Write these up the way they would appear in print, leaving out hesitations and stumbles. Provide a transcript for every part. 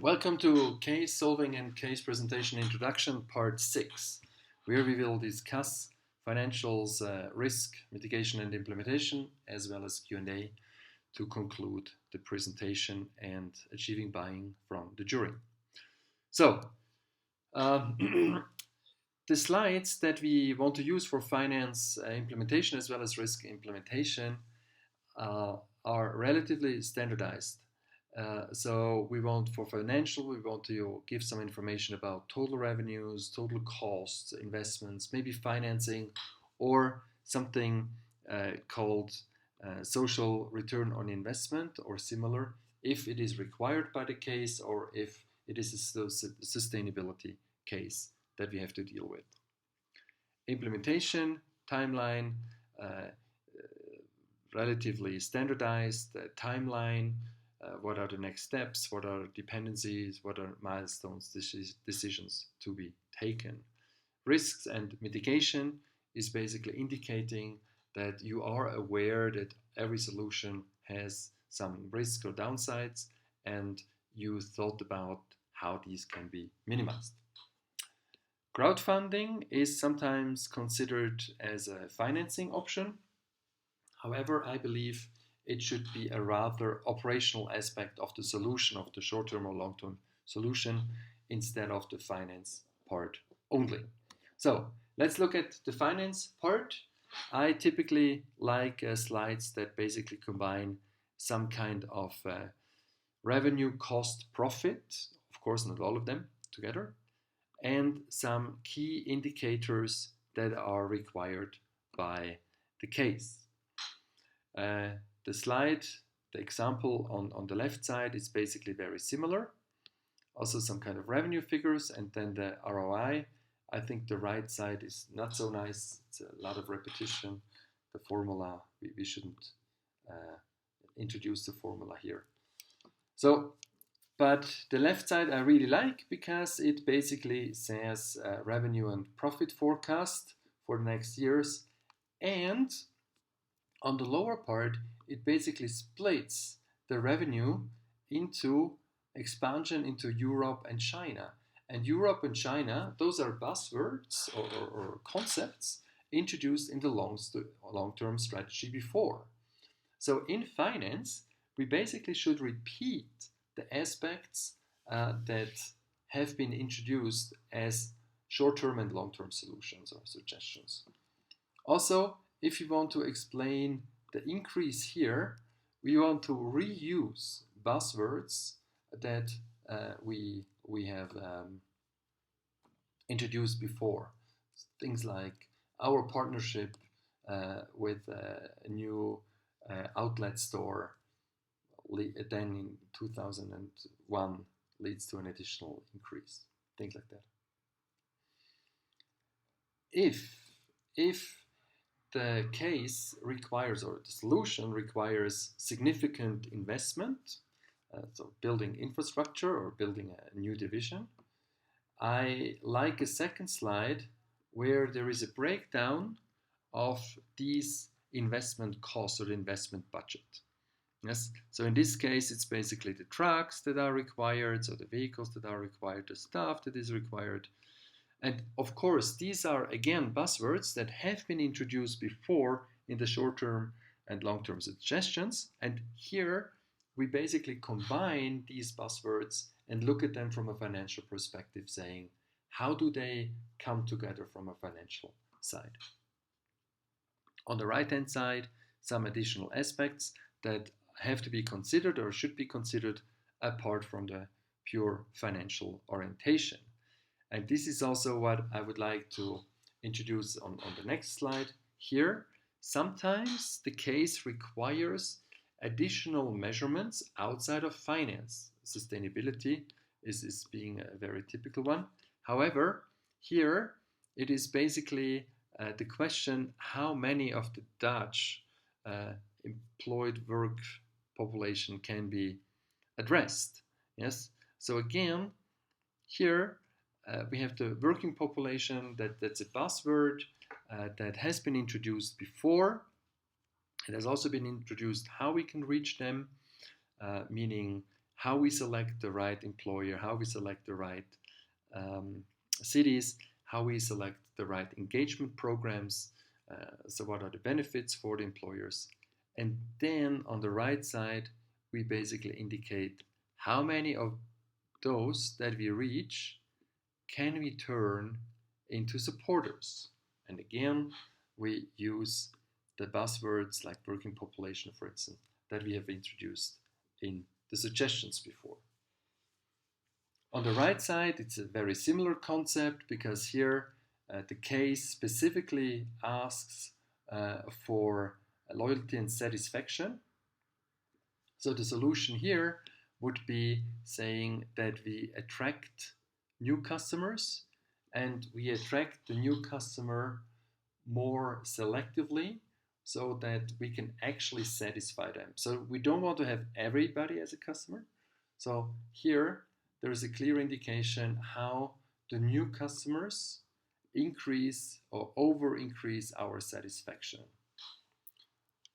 Welcome to Case Solving and Case Presentation Introduction Part 6, where we will discuss financials, risk, mitigation and implementation, as well as Q&A to conclude the presentation and achieving buy-in from the jury. So, the slides that we want to use for finance implementation as well as risk implementation are relatively standardized. So for financial, we want to give some information about total revenues, total costs, investments, maybe financing, or something called social return on investment or similar, if it is required by the case or if it is a sustainability case that we have to deal with. Implementation, timeline, relatively standardized timeline. What are the next steps? What are dependencies? What are milestones, decisions to be taken? Risks and mitigation is basically indicating that you are aware that every solution has some risk or downsides and you thought about how these can be minimized. Crowdfunding is sometimes considered as a financing option. However, I believe it should be a rather operational aspect of the solution, of the short-term or long-term solution, instead of the finance part only. So let's look at the finance part. I typically like slides that basically combine some kind of revenue, cost, profit, of course not all of them together, and some key indicators that are required by the case. The slide, the example on the left side is basically very similar. Also some kind of revenue figures and then the ROI. I think the right side is not so nice. It's a lot of repetition. The formula, we shouldn't introduce the formula here. So, but the left side I really like because it basically says revenue and profit forecast for the next years. And on the lower part, it basically splits the revenue into expansion into Europe and China. And Europe and China, those are buzzwords or concepts introduced in the long-term strategy before. So in finance, we basically should repeat the aspects that have been introduced as short-term and long-term solutions or suggestions. Also, if you want to explain the increase here, we want to reuse buzzwords that we have introduced before. Things like our partnership with a new outlet store then in 2001 leads to an additional increase. Things like that. If the case requires, or the solution requires, significant investment, so building infrastructure or building a new division, I like a second slide where there is a breakdown of these investment costs or the investment budget. Yes, so in this case, it's basically the trucks that are required, so the vehicles that are required, the staff that is required. And of course, these are again buzzwords that have been introduced before in the short-term and long-term suggestions. And here we basically combine these buzzwords and look at them from a financial perspective, saying, how do they come together from a financial side? On the right-hand side, some additional aspects that have to be considered or should be considered apart from the pure financial orientation. And this is also what I would like to introduce on the next slide here. Sometimes the case requires additional measurements outside of finance. Sustainability is being a very typical one. However, here it is basically the question how many of the Dutch employed work population can be addressed. Yes. So again, here we have the working population, that's a buzzword that has been introduced before. It has also been introduced how we can reach them, meaning how we select the right employer, how we select the right cities, how we select the right engagement programs. So what are the benefits for the employers? And then on the right side, we basically indicate how many of those that we reach can we turn into supporters. And again, we use the buzzwords like working population, for instance, that we have introduced in the suggestions before. On the right side, it's a very similar concept because here the case specifically asks for loyalty and satisfaction. So the solution here would be saying that we attract new customers and we attract the new customer more selectively so that we can actually satisfy them. So we don't want to have everybody as a customer. So here there is a clear indication how the new customers increase or over increase our satisfaction.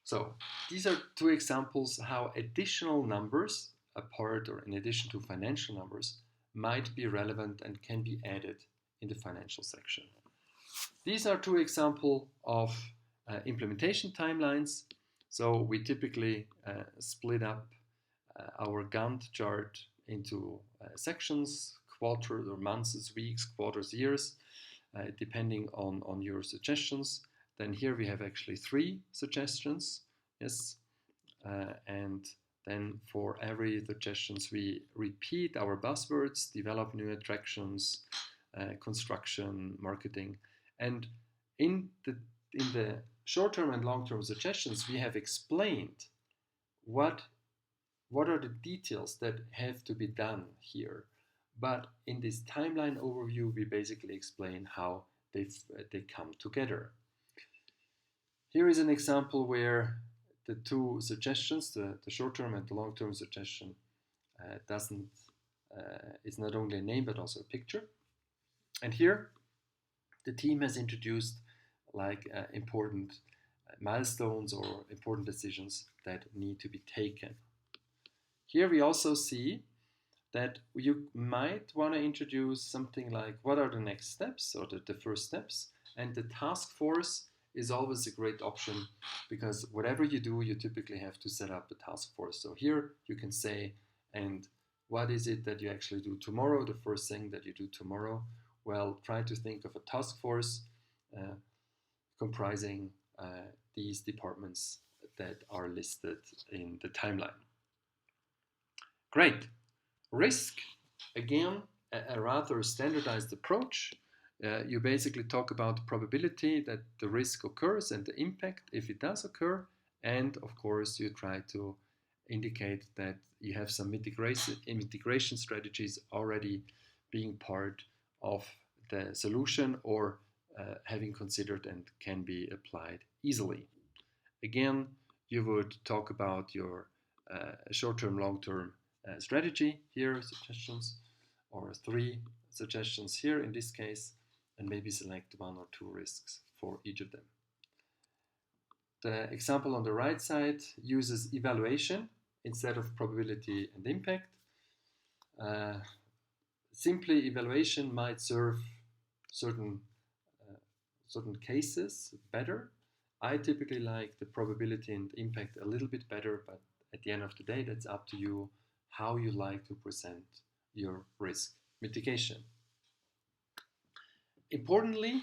So these are two examples how additional numbers, apart or in addition to financial numbers, might be relevant and can be added in the financial section. These are two examples of implementation timelines. So we typically split up our Gantt chart into sections, quarters or months, weeks, quarters, years, depending on your suggestions. Then here we have actually 3 suggestions, yes, and then for every suggestions we repeat our buzzwords, develop new attractions, construction, marketing, and in the short-term and long-term suggestions we have explained what are the details that have to be done here. But in this timeline overview, we basically explain how they come together. Here is an example where the 2 suggestions, the short-term and the long-term suggestion, is not only a name but also a picture. And here, the team has introduced like important milestones or important decisions that need to be taken. Here we also see that you might want to introduce something like what are the next steps or the first steps, and the task force is always a great option because whatever you do, you typically have to set up a task force. So here you can say, and what is it that you actually do tomorrow, the first thing that you do tomorrow? Well, try to think of a task force comprising these departments that are listed in the timeline. Great. Risk, again, a rather standardized approach. You basically talk about the probability that the risk occurs and the impact if it does occur. And of course, you try to indicate that you have some mitigation strategies already being part of the solution or having considered and can be applied easily. Again, you would talk about your short-term, long-term strategy here, suggestions, or 3 suggestions here in this case, and maybe select 1 or 2 risks for each of them. The example on the right side uses evaluation instead of probability and impact. Simply evaluation might serve certain cases better. I typically like the probability and impact a little bit better, but at the end of the day, that's up to you how you like to present your risk mitigation. Importantly,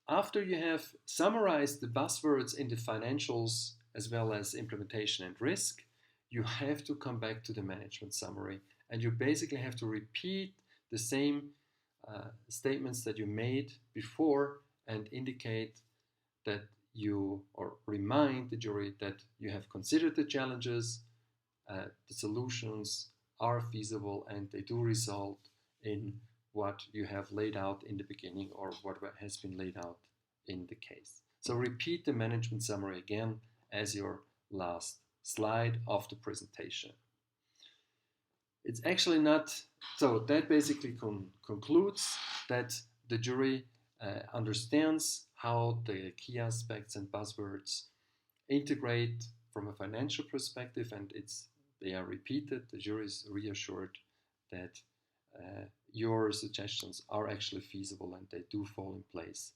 after you have summarized the buzzwords in the financials as well as implementation and risk, you have to come back to the management summary and you basically have to repeat the same statements that you made before and indicate that you, or remind the jury that you have considered the challenges, the solutions are feasible and they do result in what you have laid out in the beginning or what has been laid out in the case. So repeat the management summary again as your last slide of the presentation. It's actually not, so that basically concludes that the jury understands how the key aspects and buzzwords integrate from a financial perspective, and it's they are repeated, the jury is reassured that your suggestions are actually feasible and they do fall in place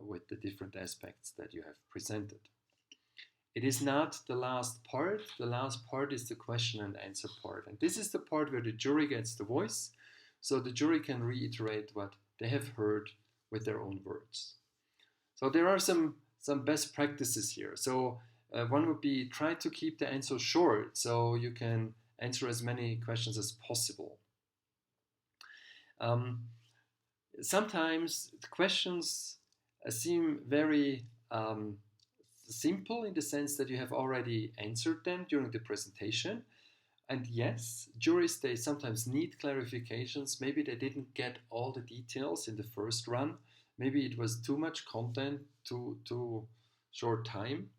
with the different aspects that you have presented. It is not the last part. The last part is the question and answer part. And this is the part where the jury gets the voice, so the jury can reiterate what they have heard with their own words. So there are some best practices here. So one would be try to keep the answer short so you can answer as many questions as possible. Sometimes the questions seem very simple in the sense that you have already answered them during the presentation. And yes, juries, they sometimes need clarifications. Maybe they didn't get all the details in the first run. Maybe it was too much content, too short time.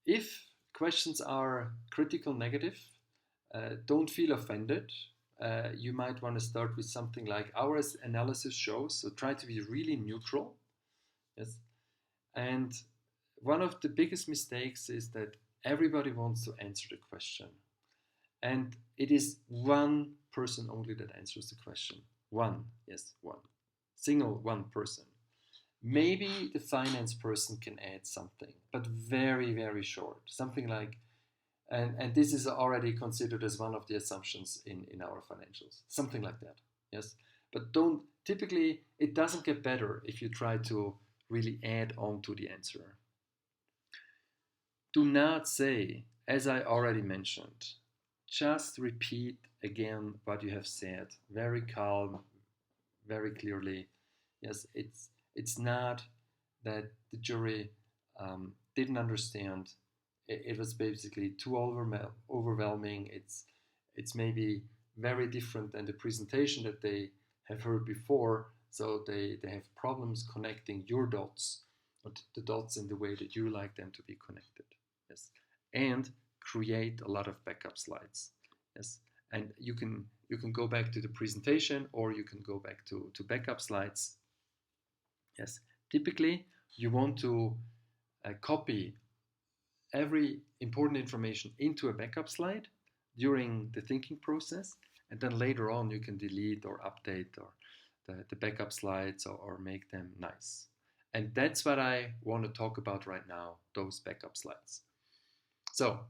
If questions are critical negative, don't feel offended. You might want to start with something like our analysis shows, so try to be really neutral. Yes. And one of the biggest mistakes is that everybody wants to answer the question. And it is one person only that answers the question. One, yes, one. One person. Maybe the finance person can add something, but very, very short. Something like, and this is already considered as one of the assumptions in our financials. Something like that, yes. But typically, it doesn't get better if you try to really add on to the answer. Do not say, as I already mentioned, just repeat again what you have said, very calm, very clearly. Yes, it's not that the jury didn't understand. It was basically too overwhelming. It's maybe very different than the presentation that they have heard before. So they have problems connecting your dots, or the dots in the way that you like them to be connected. Yes, and create a lot of backup slides. Yes, and you can go back to the presentation or you can go back to backup slides. Yes, typically you want to copy every important information into a backup slide during the thinking process, and then later on you can delete or update or the backup slides or make them nice. And that's what I want to talk about right now, those backup slides. So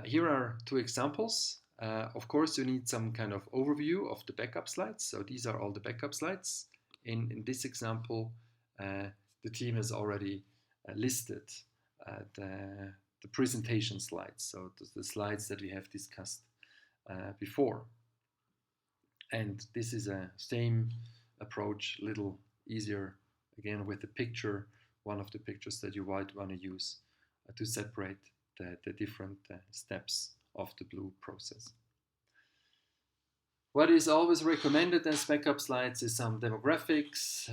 here are two examples. Of course, you need some kind of overview of the backup slides. So these are all the backup slides. In this example, the team has already listed the presentation slides, so the slides that we have discussed before. And this is a same approach, a little easier, again with the picture, one of the pictures that you might want to use to separate the different steps of the blue process. What is always recommended as backup slides is some demographics,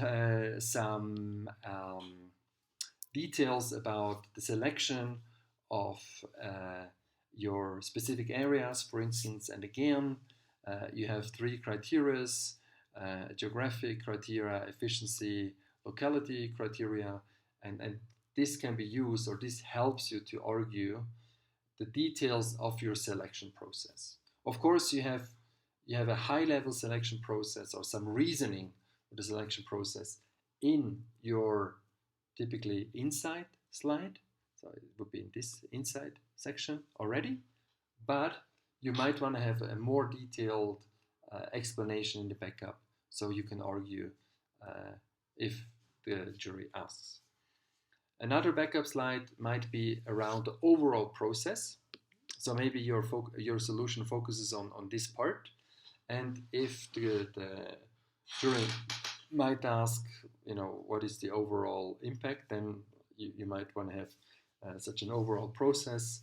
some details about the selection of your specific areas, for instance. And again, you have three criteria: geographic criteria, efficiency, locality criteria, and this can be used, or this helps you to argue the details of your selection process. Of course, you have a high-level selection process or some reasoning of the selection process in your typically inside slide. So it would be in this inside section already, but you might want to have a more detailed explanation in the backup so you can argue if the jury asks. Another backup slide might be around the overall process. So maybe your solution focuses on this part. And if the jury might ask, what is the overall impact, then you might want to have such an overall process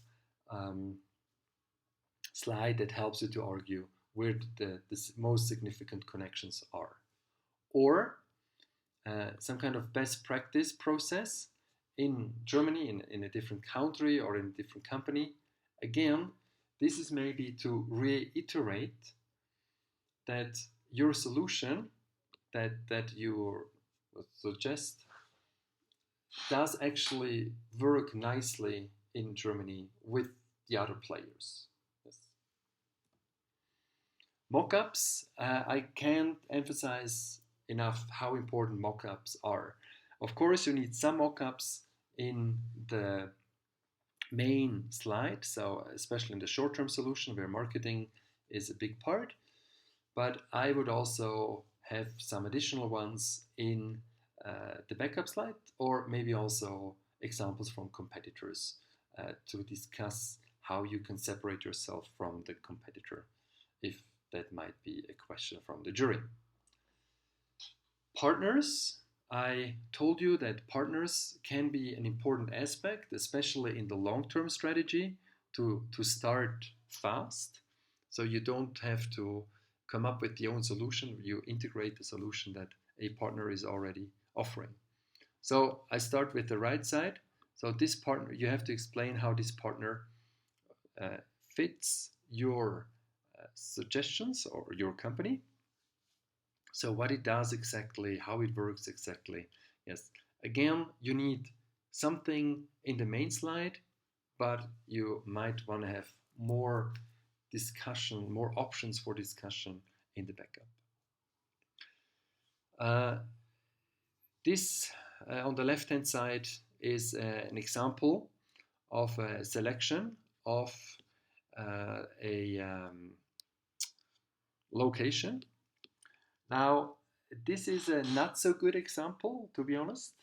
slide that helps you to argue where the most significant connections are. Or some kind of best practice process in Germany, in a different country or in a different company. Again, this is maybe to reiterate that your solution that you suggest does actually work nicely in Germany with the other players. Yes. Mockups, I can't emphasize enough how important mockups are. Of course, you need some mockups in the main slide, so especially in the short-term solution where marketing is a big part, but I would also have some additional ones in the backup slide, or maybe also examples from competitors to discuss how you can separate yourself from the competitor, if that might be a question from the jury. Partners, I told you that partners can be an important aspect, especially in the long-term strategy, to start fast. So you don't have to come up with your own solution. You integrate the solution that a partner is already offering. So I start with the right side. So this partner, you have to explain how this partner fits your suggestions or your company. So what it does exactly, how it works exactly. Yes, again, you need something in the main slide, but you might want to have more discussion, more options for discussion in the backup. This on the left-hand side is an example of a selection of a location. Now, this is a not so good example, to be honest.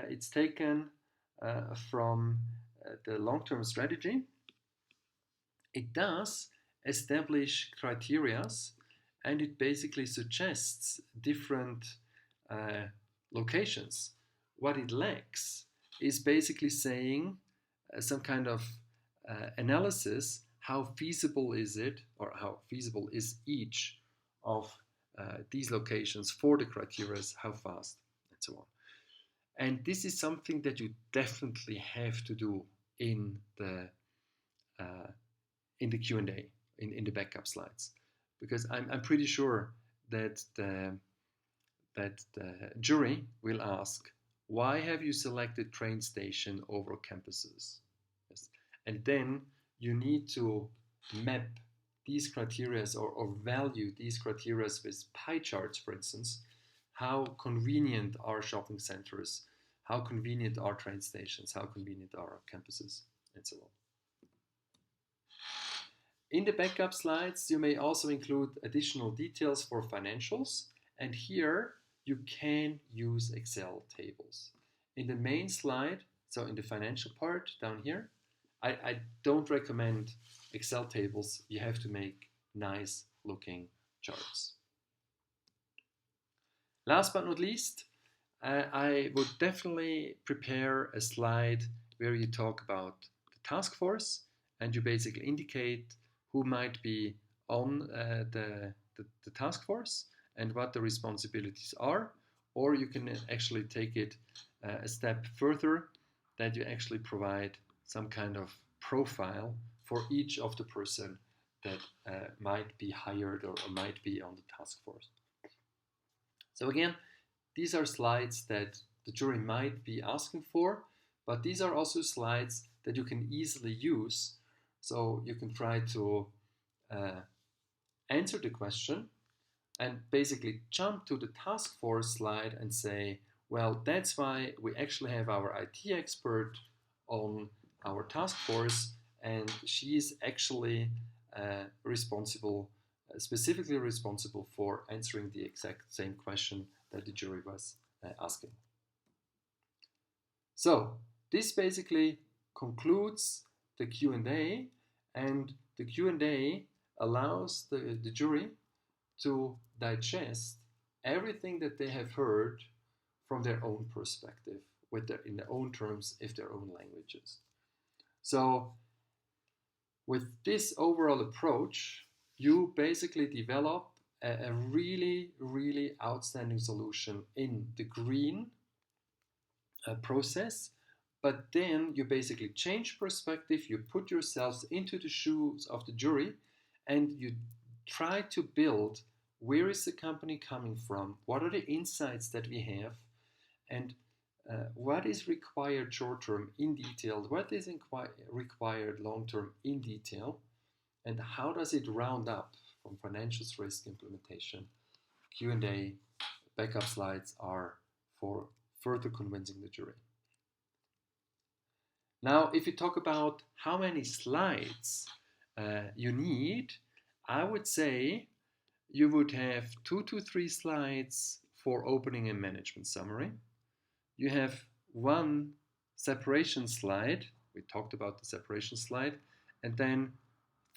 It's taken from the long-term strategy. It does establish criteria, and it basically suggests different locations. What it lacks is basically saying some kind of analysis, how feasible is it, or how feasible is each of these locations for the criteria, how fast, and so on. And this is something that you definitely have to do in the Q&A, in the backup slides, because I'm pretty sure that the jury will ask, why have you selected train station over campuses? Yes. And then you need to map these criteria or value these criteria with pie charts, for instance. How convenient are shopping centers? How convenient are train stations? How convenient are campuses? And so on. In the backup slides, you may also include additional details for financials. And here you can use Excel tables. In the main slide, so in the financial part down here, I don't recommend Excel tables. You have to make nice looking charts. Last but not least, I would definitely prepare a slide where you talk about the task force and you basically indicate who might be on the task force and what the responsibilities are. Or you can actually take it a step further, that you actually provide some kind of profile for each of the person that might be hired or might be on the task force. So again, these are slides that the jury might be asking for, but these are also slides that you can easily use. So you can try to answer the question and basically jump to the task force slide and say, well, that's why we actually have our IT expert on our task force, and she is actually specifically responsible for answering the exact same question that the jury was asking. So this basically concludes the Q&A, and the Q&A allows the jury to digest everything that they have heard from their own perspective, in their own terms, if their own languages. So with this overall approach, you basically develop a really, really outstanding solution in the green process, but then you basically change perspective, you put yourselves into the shoes of the jury, and you try to build, where is the company coming from, what are the insights that we have, and What is required short-term in detail? What is required long-term in detail? And how does it round up from financials risk implementation? Q&A, backup slides are for further convincing the jury. Now, if you talk about how many slides you need, I would say you would have 2 to 3 slides for opening and management summary. You have one separation slide. We talked about the separation slide. And then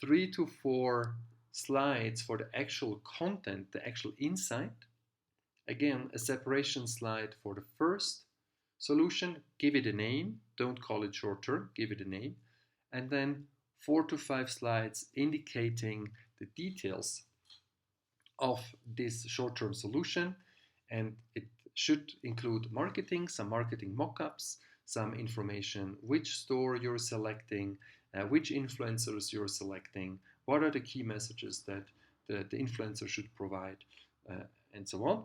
3 to 4 slides for the actual content, the actual insight. Again, a separation slide for the first solution, give it a name, don't call it short term, give it a name, and then 4 to 5 slides indicating the details of this short-term solution, and it should include marketing, some marketing mock-ups, some information, which store you're selecting, which influencers you're selecting, what are the key messages that the influencer should provide, and so on.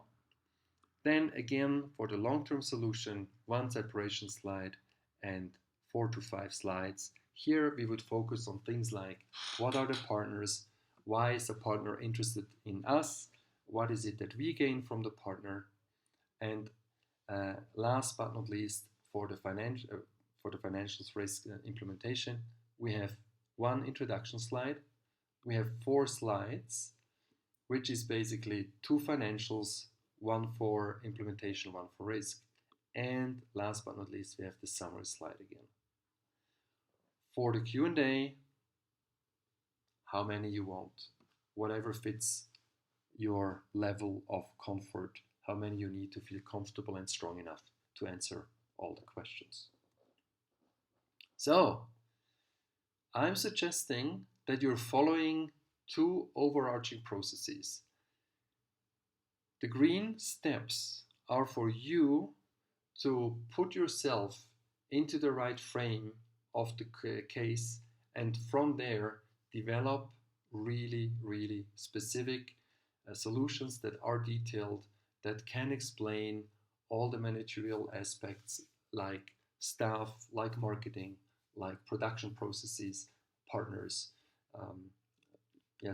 Then again, for the long-term solution, one separation slide and 4 to 5 slides. Here we would focus on things like what are the partners, why is the partner interested in us, what is it that we gain from the partner, and last but not least, for the financials risk implementation, we have one introduction slide, we have 4 slides, which is basically 2 financials, one for implementation, one for risk. And last but not least, we have the summary slide again. For the Q&A, how many you want, whatever fits your level of comfort, how many you need to feel comfortable and strong enough to answer all the questions. So, I'm suggesting that you're following 2 overarching processes. The green steps are for you to put yourself into the right frame of the case, and from there develop really, really specific solutions that are detailed, that can explain all the managerial aspects like staff, like marketing, like production processes, partners,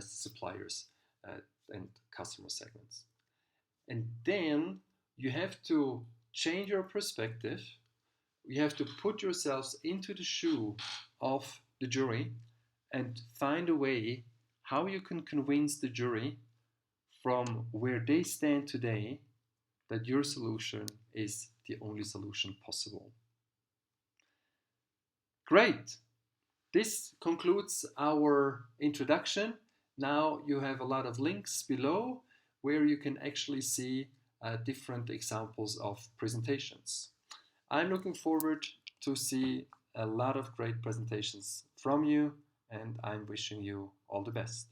suppliers, and customer segments. And then you have to change your perspective. You have to put yourselves into the shoe of the jury and find a way how you can convince the jury from where they stand today that your solution is the only solution possible. Great! This concludes our introduction. Now you have a lot of links below where you can actually see different examples of presentations. I'm looking forward to see a lot of great presentations from you, and I'm wishing you all the best.